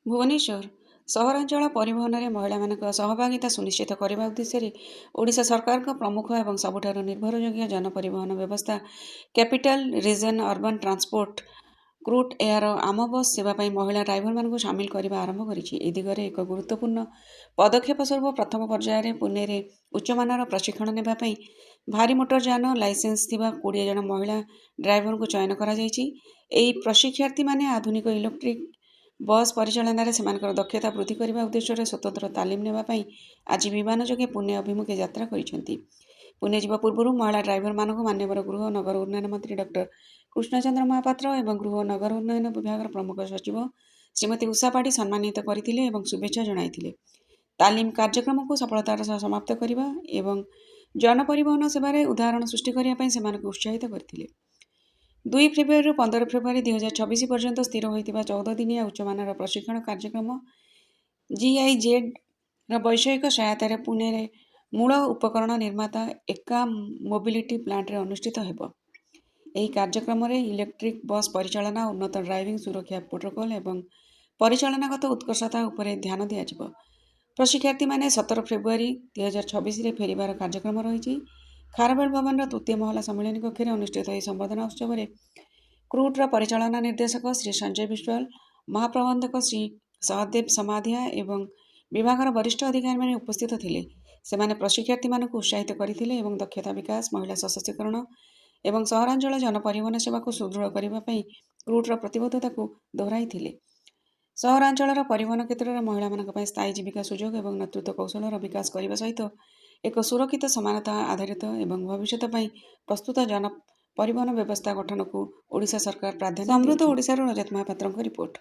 ଭୁବନେଶ୍ୱର ସହରାଞ୍ଚଳ ପରିବହନରେ ମହିଳାମାନଙ୍କ ସହଭାଗିତା ସୁନିଶ୍ଚିତ କରିବା ଉଦ୍ଦେଶ୍ୟରେ ଓଡ଼ିଶା ସରକାରଙ୍କ ପ୍ରମୁଖ ଏବଂ ସବୁଠାରୁ ନିର୍ଭରଯୋଗ୍ୟ ଜନପରିବହନ ବ୍ୟବସ୍ଥା capital region urban transport CRUT air ଆମ ବସ୍ ସେବା ପାଇଁ ମହିଳା ଡ୍ରାଇଭରମାନଙ୍କୁ ସାମିଲ କରିବା ଆରମ୍ଭ କରିଛି। ଏ ଦିଗରେ ଏକ ଗୁରୁତ୍ୱପୂର୍ଣ୍ଣ ପଦକ୍ଷେପ ସ୍ୱରୂପ ପ୍ରଥମ ପର୍ଯ୍ୟାୟରେ ପୁନେରେ ଉଚ୍ଚମାନର ପ୍ରଶିକ୍ଷଣ ନେବା ପାଇଁ ଭାରୀ ମୋଟର ଯାନ ଲାଇସେନ୍ସ ଥିବା 20 ଜଣ ମହିଳା ଡ୍ରାଇଭରଙ୍କୁ ଚୟନ କରାଯାଇଛି। ଏହି ପ୍ରଶିକ୍ଷାର୍ଥୀମାନେ ଆଧୁନିକ ଇଲେକ୍ଟ୍ରିକ୍ ବସ୍ ପରିଚାଳନାରେ ସେମାନଙ୍କର ଦକ୍ଷତା ବୃଦ୍ଧି କରିବା ଉଦ୍ଦେଶ୍ୟରେ ସ୍ୱତନ୍ତ୍ର ତାଲିମ ନେବା ପାଇଁ ଆଜି ବିମାନ ଯୋଗେ ପୁନେ ଅଭିମୁଖେ ଯାତ୍ରା କରିଛନ୍ତି। ପୁନେ ଯିବା ପୂର୍ବରୁ ମହିଳା ଡ୍ରାଇଭରମାନଙ୍କୁ ମାନ୍ୟବର ଗୃହ ଓ ନଗର ଉନ୍ନୟନ ମନ୍ତ୍ରୀ ଡକ୍ଟର କୃଷ୍ଣଚନ୍ଦ୍ର ମହାପାତ୍ର ଏବଂ ଗୃହ ଓ ନଗର ଉନ୍ନୟନ ବିଭାଗର ପ୍ରମୁଖ ସଚିବ ଶ୍ରୀମତୀ ଉଷା ପାଢ଼ୀ ସମ୍ମାନିତ କରିଥିଲେ ଏବଂ ଶୁଭେଚ୍ଛା ଜଣାଇଥିଲେ। ତାଲିମ କାର୍ଯ୍ୟକ୍ରମକୁ ସଫଳତାର ସହ ସମାପ୍ତ କରିବା ଏବଂ ଜନପରିବହନ ସେବାରେ ଉଦାହରଣ ସୃଷ୍ଟି କରିବା ପାଇଁ ସେମାନଙ୍କୁ ଉତ୍ସାହିତ କରିଥିଲେ। 2 ଫେବୃଆରୀରୁ 15 ଫେବୃଆରୀ 2026 ପର୍ଯ୍ୟନ୍ତ ସ୍ଥିର ହୋଇଥିବା 14 ଦିନିଆ ଉଚ୍ଚମାନର ପ୍ରଶିକ୍ଷଣ କାର୍ଯ୍ୟକ୍ରମ GIZ ବୈଷୟିକ ସହାୟତାରେ ପୁନେରେ ମୂଳ ଉପକରଣ ନିର୍ମାତା ଏକା ମୋବିଲିଟି ପ୍ଲାଣ୍ଟରେ ଅନୁଷ୍ଠିତ ହେବ। ଏହି କାର୍ଯ୍ୟକ୍ରମରେ ଇଲେକ୍ଟ୍ରିକ୍ ବସ୍ ପରିଚାଳନା, ଉନ୍ନତ ଡ୍ରାଇଭିଂ ସୁରକ୍ଷା ପ୍ରୋଟୋକଲ ଏବଂ ପରିଚାଳନାଗତ ଉତ୍କର୍ଷତା ଉପରେ ଧ୍ୟାନ ଦିଆଯିବ। ପ୍ରଶିକ୍ଷାର୍ଥୀମାନେ 17 ଫେବୃଆରୀ 2026ରେ ଫେରିବାର କାର୍ଯ୍ୟକ୍ରମ ରହିଛି। ଖାରବେଳ ଭବନର ତୃତୀୟ ମହଲା ସମ୍ମିଳନୀ କକ୍ଷରେ ଅନୁଷ୍ଠିତ ଏହି ସମ୍ବର୍ଦ୍ଧନା ଉତ୍ସବରେ କ୍ରୁଟ୍ର ପରିଚାଳନା ନିର୍ଦ୍ଦେଶକ ଶ୍ରୀ ସଞ୍ଜୟ ବିଶ୍ୱାଳ, ମହାପ୍ରବନ୍ଧକ ଶ୍ରୀ ସହଦେବ ସମାଧିଆ ଏବଂ ବିଭାଗର ବରିଷ୍ଠ ଅଧିକାରୀମାନେ ଉପସ୍ଥିତ ଥିଲେ। ସେମାନେ ପ୍ରଶିକ୍ଷାର୍ଥୀମାନଙ୍କୁ ଉତ୍ସାହିତ କରିଥିଲେ ଏବଂ ଦକ୍ଷତା ବିକାଶ, ମହିଳା ସଶକ୍ତିକରଣ ଏବଂ ସହରାଞ୍ଚଳ ଜନପରିବହନ ସେବାକୁ ସୁଦୃଢ଼ କରିବା ପାଇଁ କ୍ରୁଟ୍ର ପ୍ରତିବଦ୍ଧତାକୁ ଦୋହରାଇଥିଲେ। ସହରାଞ୍ଚଳର ପରିବହନ କ୍ଷେତ୍ରରେ ମହିଳାମାନଙ୍କ ପାଇଁ ସ୍ଥାୟୀ ଜୀବିକା ସୁଯୋଗ ଏବଂ ନେତୃତ୍ୱ କୌଶଳର ବିକାଶ କରିବା ସହିତ ଏକ ସୁରକ୍ଷିତ, ସମାନତା ଆଧାରିତ ଏବଂ ଭବିଷ୍ୟତ ପାଇଁ ପ୍ରସ୍ତୁତ ଜନ ପରିବହନ ବ୍ୟବସ୍ଥା ଗଠନକୁ ଓଡ଼ିଶା ସରକାର ପ୍ରାଧାନ୍ୟ ସମୃଦ୍ଧ ଓଡ଼ିଶାରୁ ରଜତ ମହାପାତ୍ରଙ୍କ ରିପୋର୍ଟ।